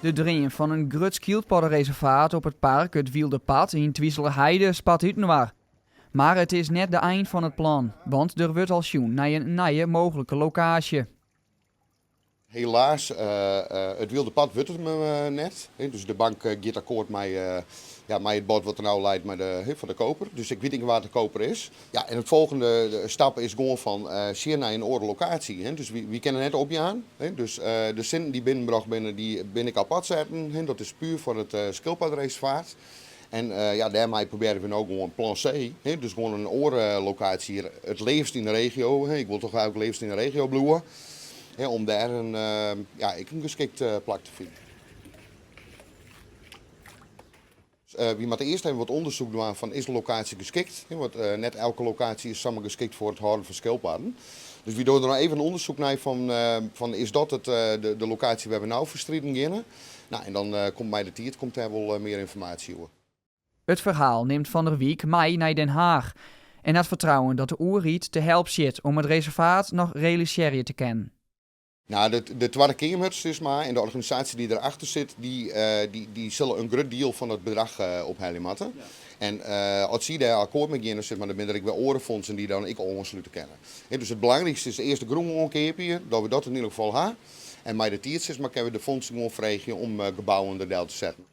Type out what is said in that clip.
De dream van een grut skieldpaddenreservaat op het park het Wielderpad in Twiesselerheide spat uit waar. Maar het is net de eind van het plan, want er wordt al sjoen naar een nieuwe mogelijke locatie. Helaas, het Wielderpad wordt het me net. Dus de bank gaat akkoord met het bod wat er nou leidt van de koper. Dus ik weet niet waar de koper is. Ja, en het volgende stap is gewoon van zeer naar een andere locatie. Dus we kennen net opjaan. Dus de zin die binnenbracht binnen, die ben ik apart zetten. Dat is puur voor het schildpadreservaat. En daarmee proberen we ook gewoon plan C. Dus gewoon een oorlocatie hier. Het leefst in de regio. Ik wil toch ook het leefst in de regio bloeien. Om daar een geschikt plek te vinden. We moeten eerst even wat onderzoek doen van is de locatie geschikt. Want net elke locatie is samen geschikt voor het houden van schildpadden. Dus we doen er nog even een onderzoek naar van is dat de locatie waar we nou verstreden gaan. Nou, en dan komt bij de tijd daar wel meer informatie over. Het verhaal neemt van der Wiek mij naar Den Haag. En het vertrouwen dat de oerriet te help zit om het reservaat nog realiseren te kennen. Nou, de Tweede Kamer en de organisatie die erachter zit, die zullen een groot deel van het bedrag ophalen moeten. Ja. En als ze daar akkoord mee gaan, dan ben ik bij orenfondsen die dan ik ongesloten kennen. Dus het belangrijkste is de eerste groen omkeer, dat we dat in ieder geval hebben. En met de tijd kunnen we de fondsen gewoon vragen om gebouwen er te zetten.